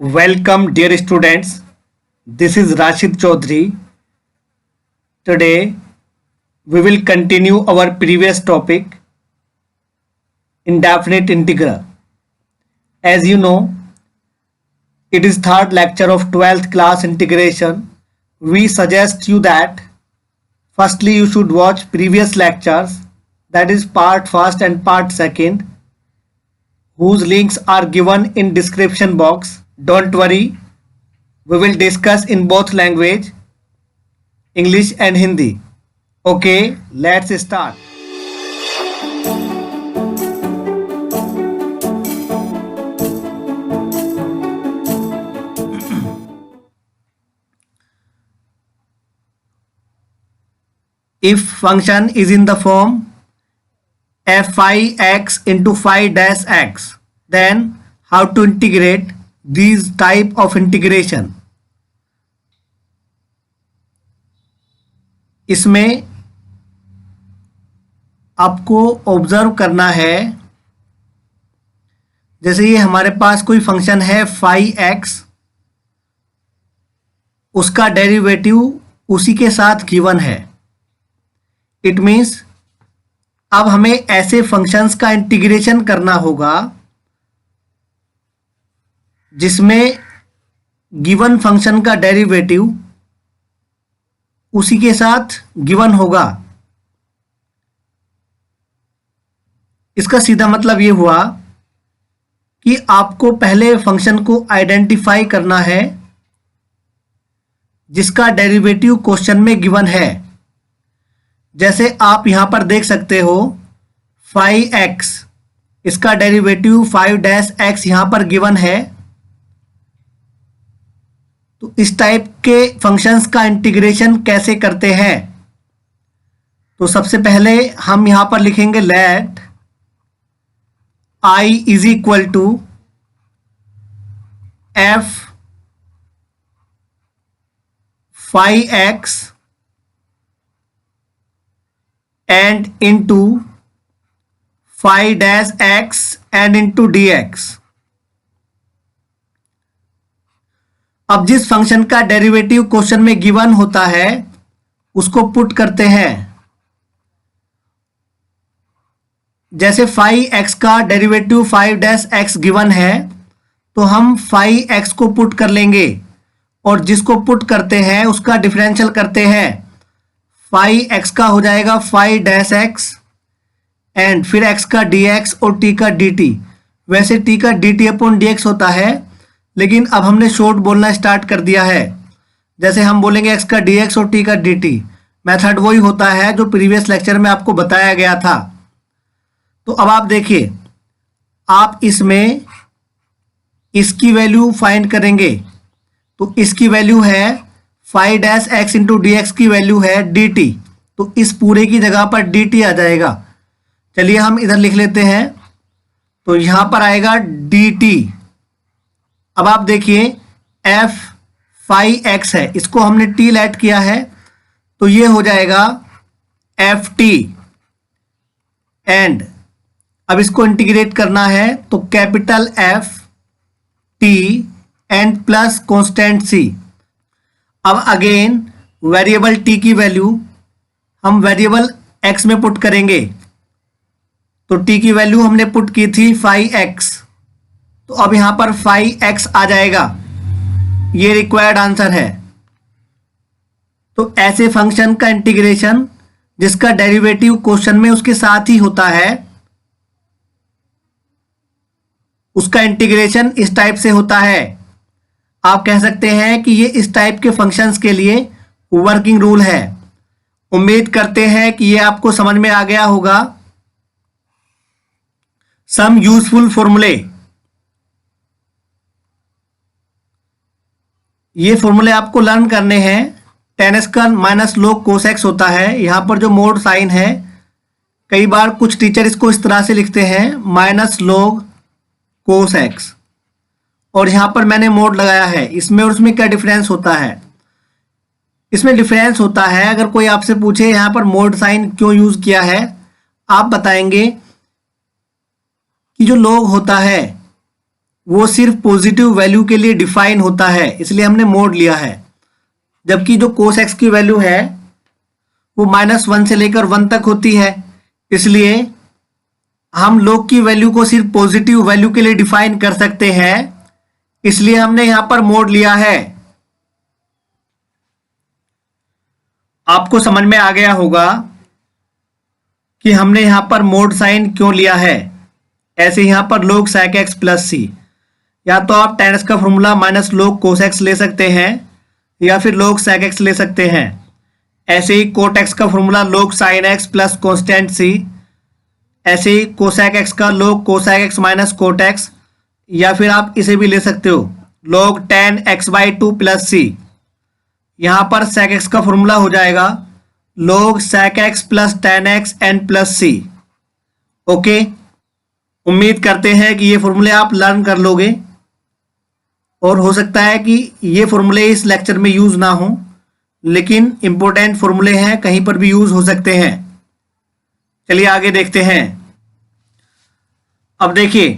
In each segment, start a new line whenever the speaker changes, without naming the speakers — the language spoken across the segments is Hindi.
Welcome, dear students. This is Rashid Chaudhary. Today, we will continue our previous topic, indefinite integral. As you know, it is third lecture of 12th class integration. We suggest you that firstly you should watch previous lectures, that is part first and part second, whose links are given in description box. Don't worry, we will discuss in both language, English and Hindi. Okay, let's start. If function is in the form f phi x into phi dash x, then how to integrate these type of integration. इसमें आपको ऑब्जर्व करना है, जैसे ये हमारे पास कोई फंक्शन है फाई एक्स, उसका डेरिवेटिव उसी के साथ गिवन है. इट मीन्स अब हमें ऐसे फंक्शंस का इंटीग्रेशन करना होगा जिसमें गिवन फंक्शन का डेरिवेटिव उसी के साथ गिवन होगा. इसका सीधा मतलब ये हुआ कि आपको पहले फंक्शन को आइडेंटिफाई करना है जिसका डेरिवेटिव क्वेश्चन में गिवन है. जैसे आप यहां पर देख सकते हो फाई एक्स, इसका डेरिवेटिव 5 डैश एक्स यहां पर गिवन है. तो इस टाइप के फंक्शंस का इंटीग्रेशन कैसे करते हैं, तो सबसे पहले हम यहां पर लिखेंगे let i is equal to f phi x and into phi dash x and into D x. अब जिस फंक्शन का डेरिवेटिव क्वेश्चन में गिवन होता है उसको पुट करते हैं. जैसे फाई एक्स का डेरिवेटिव 5 डैश एक्स गिवन है, तो हम फाई एक्स को पुट कर लेंगे और जिसको पुट करते हैं उसका डिफरेंशियल करते हैं. फाई एक्स का हो जाएगा 5 डैश एक्स एंड फिर एक्स का डी एक्स और टी का डी टी. वैसे टी का D T upon D x होता है, लेकिन अब हमने शॉर्ट बोलना स्टार्ट कर दिया है. जैसे हम बोलेंगे एक्स का डी एक्स और टी का डी टी. मैथड वही होता है जो प्रीवियस लेक्चर में आपको बताया गया था. तो अब आप देखिए, आप इसमें इसकी वैल्यू फाइंड करेंगे. तो इसकी वैल्यू है 5 dash x into D x की वैल्यू है डी टी. तो इस पूरे की जगह पर डी टी आ जाएगा. चलिए हम इधर लिख लेते हैं. तो यहां पर आएगा डी टी. अब आप देखिए एफ फाई एक्स है, इसको हमने टी लेट किया है, तो ये हो जाएगा एफ टी. एंड अब इसको इंटीग्रेट करना है तो capital F T and plus constant C. अब अगेन वेरिएबल टी की वैल्यू हम वेरिएबल एक्स में पुट करेंगे. तो टी की वैल्यू हमने पुट की थी फाई एक्स, तो अब यहां पर फाई एक्स आ जाएगा. ये रिक्वायर्ड आंसर है. तो ऐसे फंक्शन का इंटीग्रेशन जिसका डेरिवेटिव क्वेश्चन में उसके साथ ही होता है, उसका इंटीग्रेशन इस टाइप से होता है. आप कह सकते हैं कि ये इस टाइप के फंक्शंस के लिए वर्किंग रूल है. उम्मीद करते हैं कि ये आपको समझ में आ गया होगा. सम यूजफुल फॉर्मूले. ये फॉर्मूले आपको लर्न करने हैं. tan square minus log cos x होता है. यहाँ पर जो मोड साइन है, कई बार कुछ टीचर इसको इस तरह से लिखते हैं माइनस log cos x, और यहाँ पर मैंने मोड लगाया है. इसमें और उसमें क्या डिफरेंस होता है? इसमें डिफरेंस होता है, अगर कोई आपसे पूछे यहाँ पर मोड साइन क्यों यूज किया है, आप बताएंगे कि जो log होता है वो सिर्फ पॉजिटिव वैल्यू के लिए डिफाइन होता है, इसलिए हमने मोड लिया है। जबकि जो कोस एक्स की वैल्यू है वो -1 से लेकर 1 तक होती है, इसलिए हम log की वैल्यू को सिर्फ पॉजिटिव वैल्यू के लिए डिफाइन कर सकते हैं, इसलिए हमने यहां पर मोड लिया है। आपको समझ में आ गया होगा कि हमने यहां पर मोड साइन क्यों लिया है। ऐसे यहां पर log sec x प्लस सी, या तो आप tan x का formula minus log cos x ले सकते हैं या फिर log sec x ले सकते हैं। ऐसे ही cot x का formula log sin x plus constant C, ऐसे ही cosec x का log cosec x minus cot x, या फिर आप इसे भी ले सकते हो log tan x/2 प्लस सी। यहाँ पर sec x का फॉर्मूला हो जाएगा log sec x plus tan x n plus C. Okay, उम्मीद करते हैं कि ये फॉर्मूले आप लर्न कर लोगे, और हो सकता है कि ये फॉर्मूले इस लेक्चर में यूज ना हो, लेकिन इंपॉर्टेंट फॉर्मूले हैं, कहीं पर भी यूज हो सकते हैं। चलिए आगे देखते हैं। अब देखिए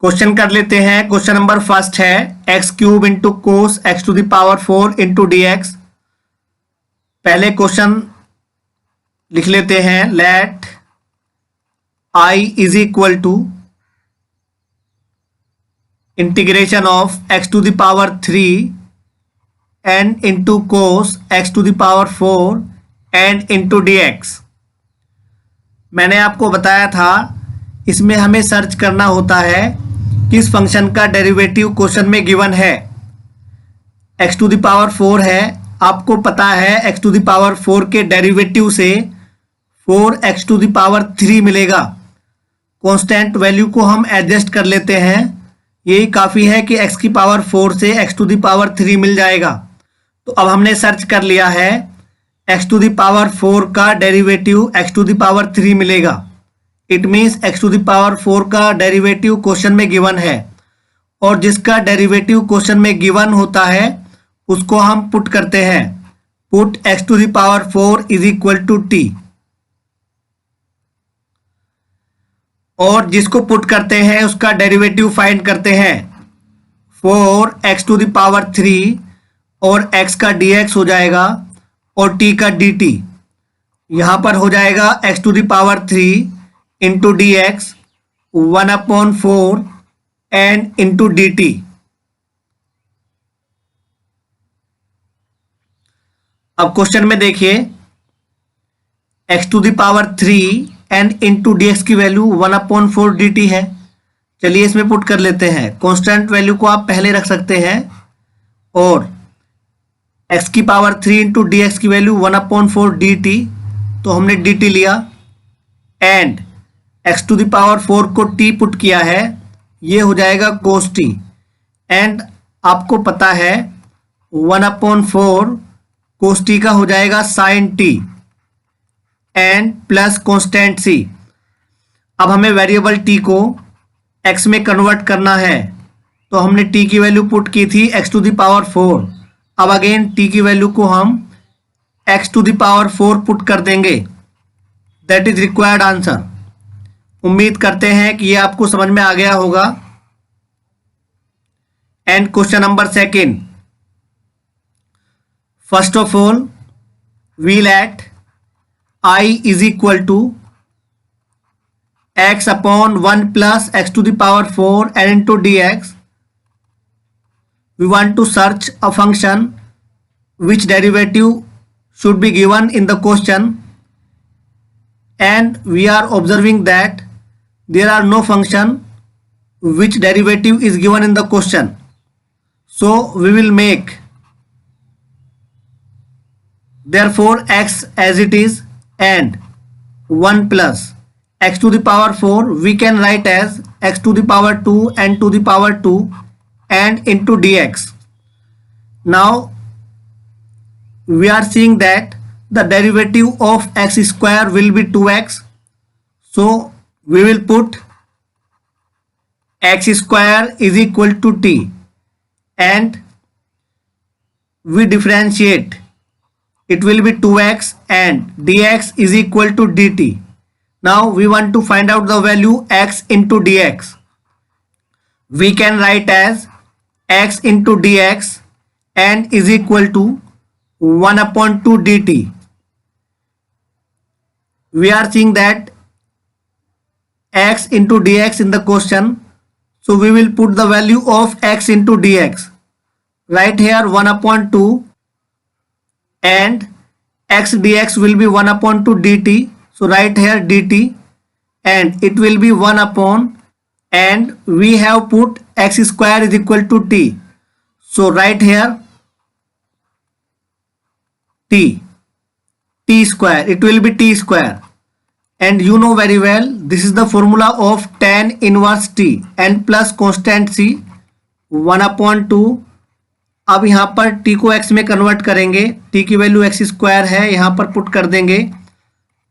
क्वेश्चन कर लेते हैं। क्वेश्चन नंबर फर्स्ट है x³ into cos x⁴ into dx। पहले क्वेश्चन लिख लेते हैं, let I is equal to integration of x⁴ n into cos x⁴ n into dx। मैंने आपको बताया था इसमें हमें सर्च करना होता है किस फंक्शन का डेरिवेटिव क्वेश्चन में गिवन है। x⁴ है, आपको पता है x⁴ के डेरिवेटिव से 4x⁴ मिलेगा। कांस्टेंट वैल्यू को हम एडजस्ट कर लेते हैं, यही काफ़ी है कि x⁴ से x⁴ मिल जाएगा। तो अब हमने सर्च कर लिया है x⁴ का डेरिवेटिव x⁴ मिलेगा। इट मीन्स x⁴ का डेरिवेटिव क्वेश्चन में गिवन है, और जिसका डेरिवेटिव क्वेश्चन में गिवन होता है उसको हम पुट करते हैं। Put x⁴ is equal to t, और जिसको पुट करते हैं उसका डेरिवेटिव फाइंड करते हैं। 4x⁴ और x का dx हो जाएगा और t का dt। यहाँ पर हो जाएगा x⁴ into dx 1/4 n into dt। अब क्वेश्चन में देखिए x⁴ n इंटू dx की वैल्यू 1/4 dt है। चलिए इसमें पुट कर लेते हैं। कांस्टेंट वैल्यू को आप पहले रख सकते हैं, और x⁴ इंटू dx की वैल्यू 1/4 dt, तो हमने dt लिया, एंड x⁴ को t पुट किया है, ये हो जाएगा cos t, एंड आपको पता है 1/4 cos t का हो जाएगा sin t, and plus constant c। अब हमें वेरिएबल t को x में कन्वर्ट करना है, तो हमने t की वैल्यू पुट की थी x⁴। अब अगेन t की वैल्यू को हम x⁴ पुट कर देंगे। That is required answer. उम्मीद करते हैं कि ये आपको समझ में आ गया होगा। And question number second, first of all we let I is equal to x/1 plus x⁴ n into dx. We want to search a function which derivative should be given in the question, and we are observing that there are no function which derivative is given in the question. So we will make therefore x as it is, and 1 plus x⁴ we can write as x⁴ n to the power 2 and into dx. Now we are seeing that the derivative of x square will be 2x, so we will put x square is equal to t, and we differentiate, it will be 2x and dx is equal to dt. Now we want to find out the value x into dx. we can write as x into dx and is equal to 1 upon 2 dt. We are seeing that x into dx in the question, so we will put the value of x into dx. Right here 1 upon 2 and x dx will be 1 upon 2 dt. So right here dt and it will be 1 upon, and we have put x square is equal to t. So right here t square, it will be t square. And you know very well this is the formula of tan inverse t and plus constant c 1 upon 2. अब यहाँ पर t को x में कन्वर्ट करेंगे, t की वैल्यू x स्क्वायर है, यहाँ पर पुट कर देंगे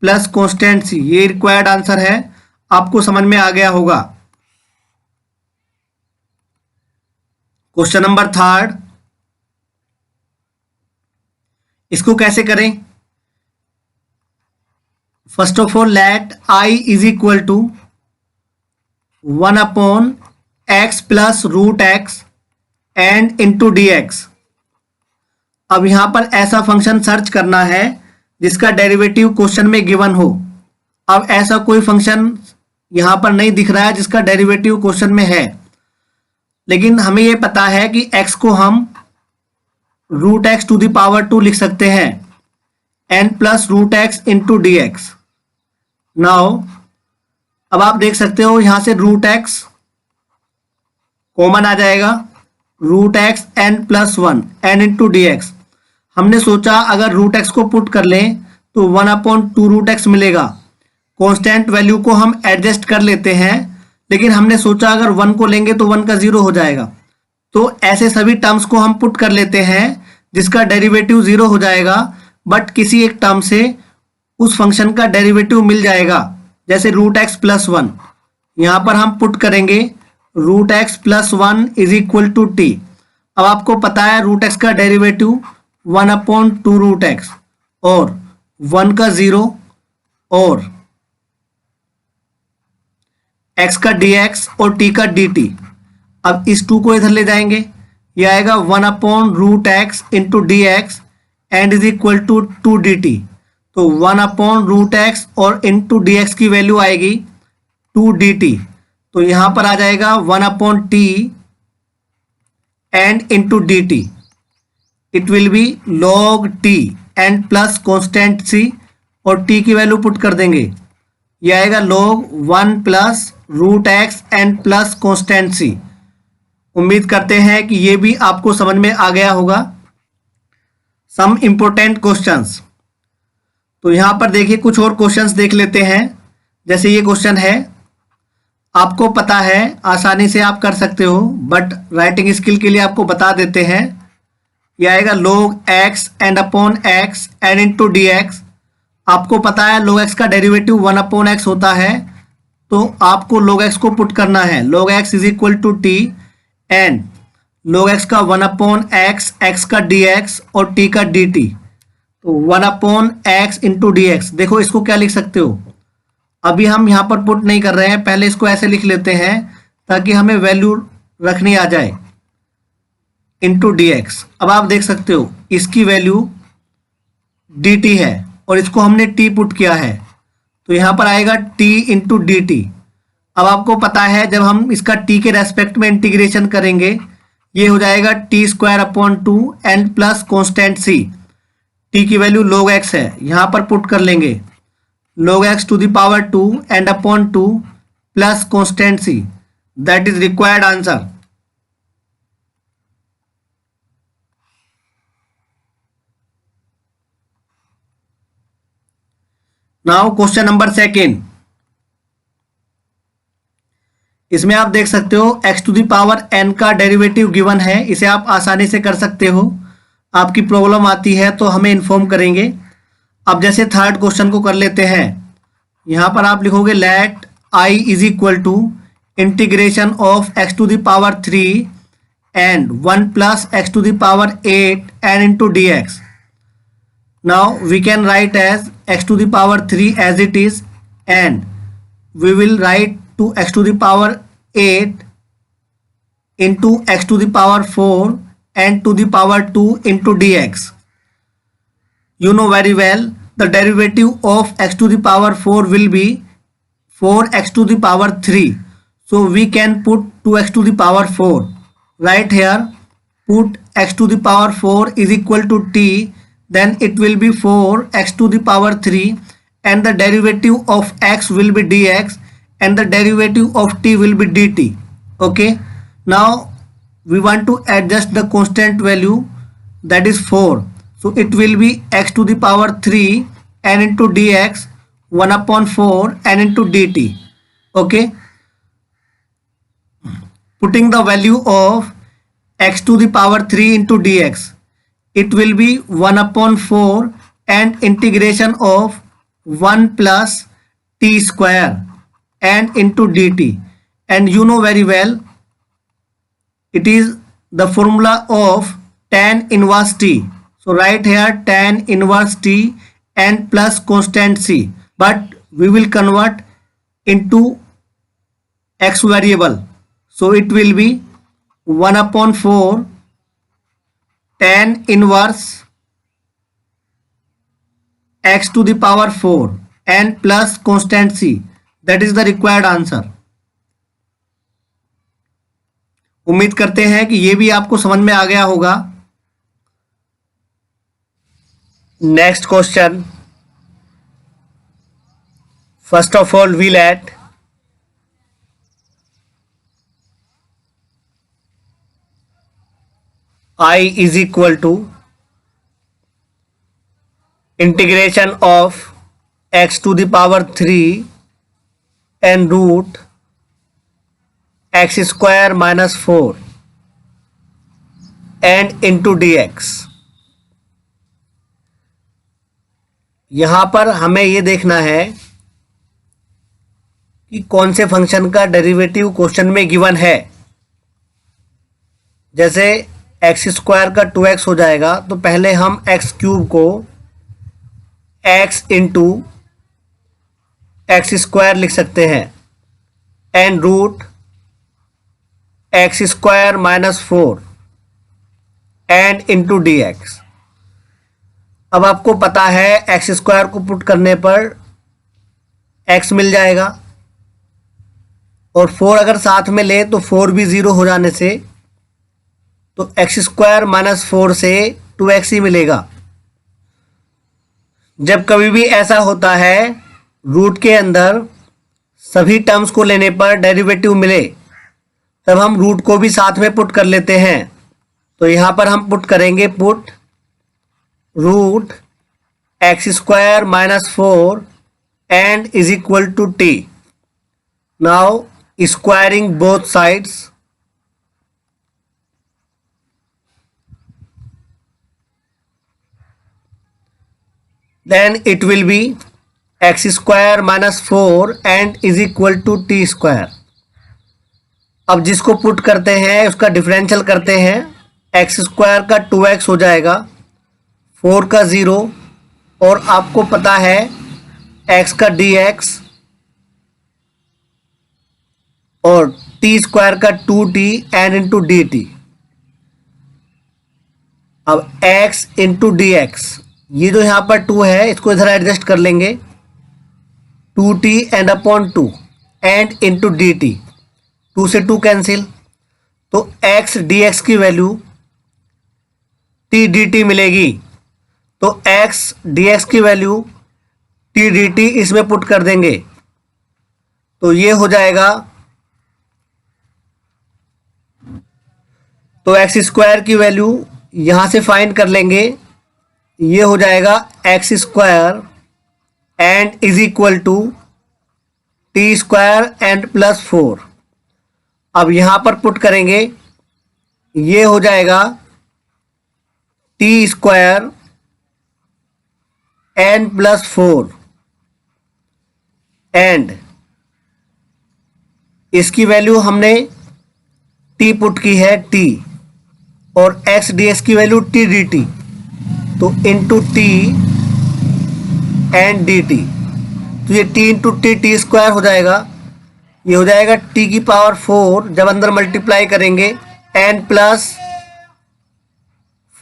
प्लस कॉन्स्टेंट c. ये रिक्वायर्ड आंसर है, आपको समझ में आ गया होगा. क्वेश्चन नंबर 3, इसको कैसे करें? First of all let i is equal to 1 upon x plus root x and into dx. अब यहां पर ऐसा फंक्शन सर्च करना है जिसका डेरिवेटिव क्वेश्चन में गिवन हो. अब ऐसा कोई फंक्शन यहां पर नहीं दिख रहा है जिसका डेरिवेटिव क्वेश्चन में है, लेकिन हमें यह पता है कि x को हम root x to the power 2 लिख सकते हैं n plus root x into D x. Now अब आप देख सकते हो यहां से रूट एक्स कॉमन आ जाएगा, root x n plus 1 n into D x. हमने सोचा अगर रूट एक्स को पुट कर लें तो 1 अपॉन 2 रूट एक्स मिलेगा. कांस्टेंट वैल्यू को हम एडजस्ट कर लेते हैं, लेकिन हमने सोचा अगर 1 को लेंगे तो 1 का 0 हो जाएगा. तो ऐसे सभी टर्म्स को हम पुट कर लेते हैं जिसका डेरिवेटिव 0 हो जाएगा, बट किसी एक टर्म से उस फंक्शन का डेरिवेटिव मिल जाएगा. जैसे रूट एक्स प्लस 1, यहाँ पर हम पुट करेंगे root x plus 1 is equal to t. अब आपको पता है रूट एक्स का डेरिवेटिव 1 अपॉन 2 रूट एक्स और 1 का 0 और x का dx और t का dt. अब इस 2 को इधर ले जाएंगे, यह आएगा 1 upon root x into D X and is equal to 2 dt. तो 1 अपॉन रूट एक्स और इंटू डी एक्स की वैल्यू आएगी 2 dt. तो यहां पर आ जाएगा 1 upon T and into D T. It will be log T and plus constant C और टी की वैल्यू पुट कर देंगे, यह आएगा log 1 plus root x and plus constant C. उम्मीद करते हैं कि ये भी आपको समझ में आ गया होगा. Some important questions. तो यहां पर देखिए कुछ और क्वेश्चंस देख लेते हैं. जैसे ये क्वेश्चन है, आपको पता है आसानी से आप कर सकते हो, बट राइटिंग स्किल के लिए आपको बता देते हैं. यह आएगा log x and upon x and into D x. आपको पता है log x का डेरिवेटिव 1 अपॉन एक्स होता है, तो आपको log x को पुट करना है. log x is equal to t and log x का 1 अपॉन एक्स, x का dx और t का dt. तो 1 upon x into D x. देखो इसको क्या लिख सकते हो, अभी हम यहाँ पर पुट नहीं कर रहे हैं, पहले इसको ऐसे लिख लेते हैं ताकि हमें वैल्यू रखनी आ जाए, इंटू डी एक्स. अब आप देख सकते हो इसकी वैल्यू डी टी है और इसको हमने टी पुट किया है, तो यहाँ पर आएगा टी इंटू डी टी. अब आपको पता है जब हम इसका टी के रेस्पेक्ट में इंटीग्रेशन करेंगे ये हो जाएगा T square upon 2 n plus constant C. T की वैल्यू log x है, यहाँ पर पुट कर लेंगे log x to the power 2 and upon 2 plus constant c. That is required answer. Now question number 2. इसमें आप देख सकते हो x to the power n का डेरिवेटिव गिवन है. इसे आप आसानी से कर सकते हो. आपकी प्रॉब्लम आती है तो हमें इन्फॉर्म करेंगे. अब जैसे थर्ड क्वेश्चन को कर लेते हैं. यहाँ पर आप लिखोगे let i is equal to integration of x to the power 3 and 1 plus x to the power 8 and into D x. Now we can write as x to the power 3 as it is and we will write to x to the power 8 into x to the power 4 and to the power 2 into dx. You know very well the derivative of x to the power 4 will be 4x to the power 3. So we can put 2x to the power 4. Right here, put x to the power 4 is equal to t, then it will be 4x to the power 3 and the derivative of x will be dx and the derivative of t will be dt. Okay, now we want to adjust the constant value, that is 4. So it will be x to the power 3 and into dx 1 upon 4 and into dt. Okay, putting the value of x to the power 3 into dx, it will be 1 upon 4 and integration of 1 plus t square and into dt. And you know very well it is the formula of tan inverse t. So write here tan inverse t and plus constant c, but we will convert into x variable. So it will be 1 upon 4 tan inverse x to the power 4 and plus constant c. That is the required answer. उम्मीद करते हैं कि ये भी आपको समझ में आ गया होगा. Next question. First of all we let I is equal to integration of x to the power 3 and root x square minus 4 and into dx. यहाँ पर हमें ये देखना है कि कौन से फंक्शन का डेरिवेटिव क्वेश्चन में गिवन है. जैसे एक्स स्क्वायर का 2x हो जाएगा तो पहले हम एक्स क्यूब को x इंटू एक्स स्क्वायर लिख सकते हैं and root x square minus 4 and into D x. अब आपको पता है एक्स स्क्वायर को पुट करने पर x मिल जाएगा और 4 अगर साथ में ले तो 4 भी 0 हो जाने से तो एक्स स्क्वायर माइनस 4 से 2x ही मिलेगा. जब कभी भी ऐसा होता है रूट के अंदर सभी टर्म्स को लेने पर डेरिवेटिव मिले तब हम रूट को भी साथ में पुट कर लेते हैं. तो यहाँ पर हम पुट करेंगे put root x square minus 4 and is equal to t. Now squaring both sides. Then it will be x square minus 4 and is equal to t square. अब जिसको पुट करते हैं उसका डिफरेंशियल करते हैं. एक्स स्क्वायर का 2x हो जाएगा, 4 का 0 और आपको पता है x का dx और t स्क्वायर का 2t and into D t. अब x इंटू डी एक्स, ये जो यहाँ पर 2 है इसको इधर एडजस्ट कर लेंगे 2t and upon 2 and into D T. 2 से 2 कैंसिल तो x dx की वैल्यू t dt मिलेगी. तो x dx की वैल्यू t dt इसमें पुट कर देंगे तो ये हो जाएगा. तो एक्स स्क्वायर की वैल्यू यहाँ से फाइंड कर लेंगे. ये हो जाएगा x square and is equal to t square and plus 4. अब यहाँ पर पुट करेंगे, ये हो जाएगा T square and plus 4 and इसकी वैल्यू हमने टी पुट की है टी और एक्स डी एक्स की वैल्यू टी डी टी. तो into t and d t, तो ये t into t t square हो जाएगा ये हो जाएगा t की पावर 4, जब अंदर मल्टीप्लाई करेंगे n plus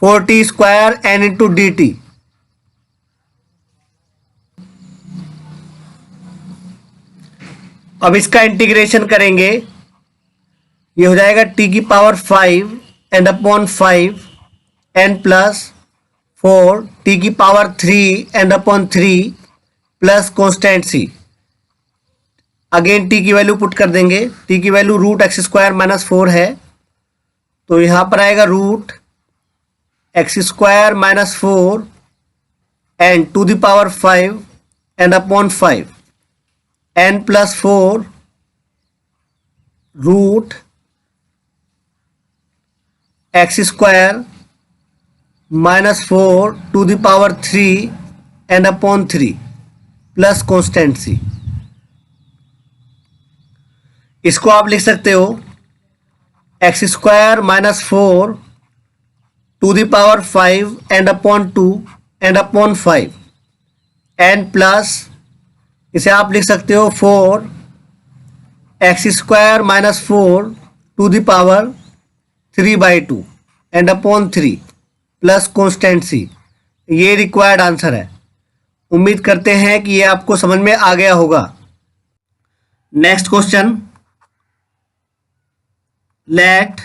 4t square n into D t. अब इसका इंटीग्रेशन करेंगे, ये हो जाएगा t की power 5 and upon 5 n plus 4 t की power 3 and upon 3 plus constant c। Again t की वैल्यू पुट कर देंगे, t की value root x square minus 4 है, तो यहाँ पर आएगा root x square minus 4 and to the power 5 and upon 5 n plus 4 root x square minus 4 to the power 3 and upon 3 plus constant c। इसको आप लिख सकते हो x square minus 4 to the power 5 and upon 2 and upon 5 n plus, इसे आप लिख सकते हो 4 x square minus 4 to the power 3/2 and upon 3 plus constant c। ये रिक्वायर्ड आंसर है। उम्मीद करते हैं कि ये आपको समझ में आ गया होगा। Next question, let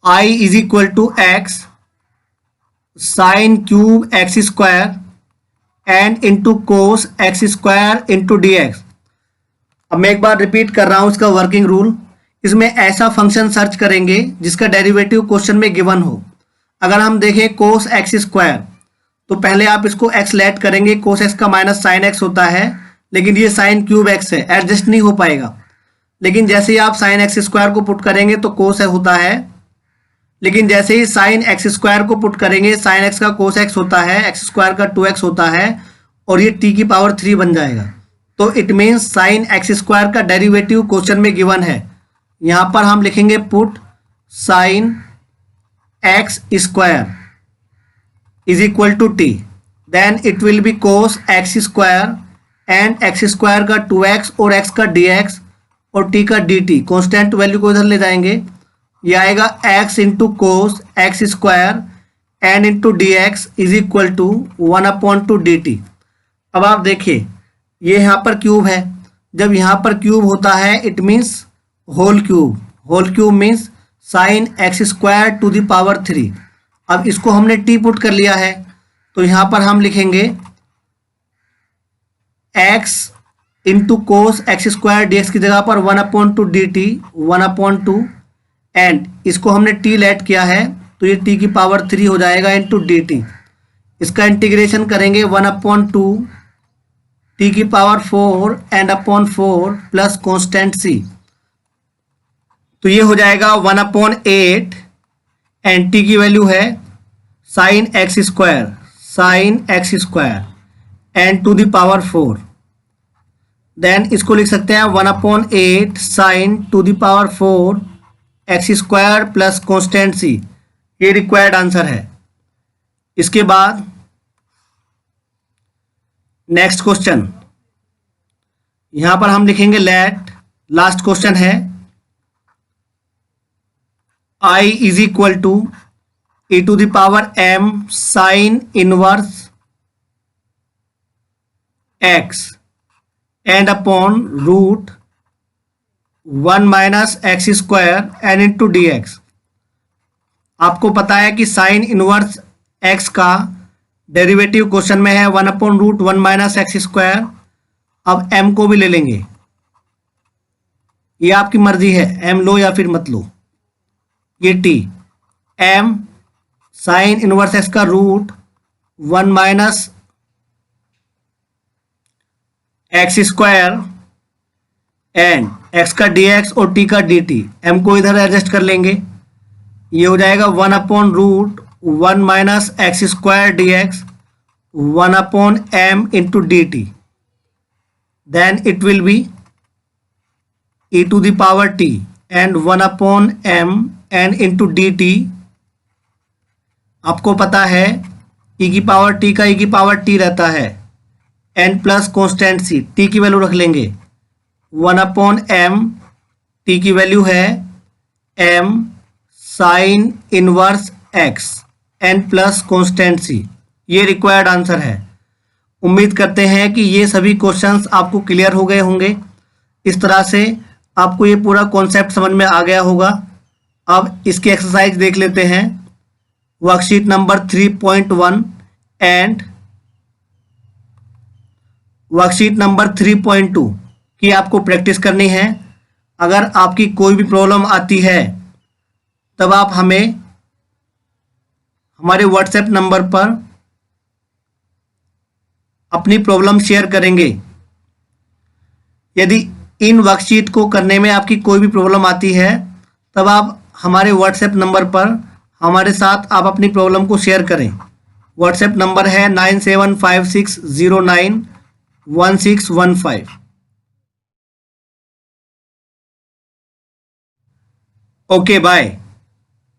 I is equal to x sine cube x square and into cos x square into D x. अब मैं एक बार रिपीट कर रहा हूं इसका वर्किंग रूल। इसमें ऐसा फंक्शन सर्च करेंगे जिसका डेरिवेटिव क्वेश्चन में गिवन हो। अगर हम देखें कोस एक्स स्क्वायर, तो पहले आप इसको एक्स लेट करेंगे, कोस एक्स का माइनस साइन एक्स होता है, लेकिन ये साइन क्यूब एक्स है, एडजस्ट नहीं हो पाएगा। लेकिन जैसे ही आप साइन एक्स स्क्वायर को पुट करेंगे तो कोस होता है, लेकिन जैसे ही साइन एक्स स्क्वायर को पुट करेंगे, साइन एक्स का कोस एक्स होता है, एक्स स्क्वायर का 2x होता है, और ये t की पावर 3 बन जाएगा। तो it means sine x square का डेरिवेटिव क्वेश्चन में गिवन है। यहाँ पर हम लिखेंगे put sine x square is equal to t, then it will be cos x square and x square का 2x और x का dx और t का dt। कॉन्स्टेंट वैल्यू को इधर ले जाएंगे, ये आएगा x into cos x square and into D x is equal to 1/2 dt। अब आप देखिए ये यहाँ पर क्यूब है, जब यहाँ पर क्यूब होता है it means whole cube. Whole cube means sine x square to the power 3। अब इसको हमने t पुट कर लिया है, तो यहाँ पर हम लिखेंगे x into cos x square D x की जगह पर 1/2 dt 1/2 एंड इसको हमने t लेट किया है, तो ये t की पावर 3 हो जाएगा इंटू dt। इसका इंटीग्रेशन करेंगे 1/2 t की power 4 and upon 4 plus constant c। तो ये हो जाएगा 1/8 एंड t की वैल्यू है sine x square and to the power 4। Then इसको लिख सकते हैं 1/8 sine to the power 4 x square plus constant c। ये रिक्वायर्ड आंसर है। इसके बाद नेक्स्ट क्वेश्चन, यहां पर हम लिखेंगे लेट, लास्ट क्वेश्चन है I is equal to e to the power m sine inverse x and upon root 1 minus x square and into D x. आपको पता है कि साइन इनवर्स x का डेरिवेटिव क्वेश्चन में है 1/√1 माइनस एक्स स्क्वायर। अब m को भी ले लेंगे, ये आपकी मर्जी है, m लो या फिर मत लो। ये t m sine inverse x का root 1 minus x square and x का dx और t का dt। m को इधर एडजस्ट कर लेंगे, ये हो जाएगा 1/√1 minus x square dx 1/m into dt। Then it will be e to the power t and 1/m n into dt। आपको पता है e की पावर t का e की पावर t रहता है, n plus constant C, T की वैल्यू रख लेंगे 1/m, टी की वैल्यू है m sine inverse x, n plus constant C. ये रिक्वायर्ड आंसर है। उम्मीद करते हैं कि ये सभी क्वेश्चंस आपको क्लियर हो गए होंगे। इस तरह से आपको ये पूरा कॉन्सेप्ट समझ में आ गया होगा। अब इसकी एक्सरसाइज देख लेते हैं। Worksheet number 3.1 and worksheet number 3.2 की आपको प्रैक्टिस करनी है। अगर आपकी कोई भी प्रॉब्लम आती है तब आप हमें हमारे व्हाट्सएप नंबर पर अपनी प्रॉब्लम शेयर करेंगे। यदि इन वर्कशीट को करने में आपकी कोई भी प्रॉब्लम आती है तब आप हमारे व्हाट्सएप नंबर पर हमारे साथ आप अपनी प्रॉब्लम को शेयर करें। व्हाट्सएप नंबर है 9756091615। Okay bye.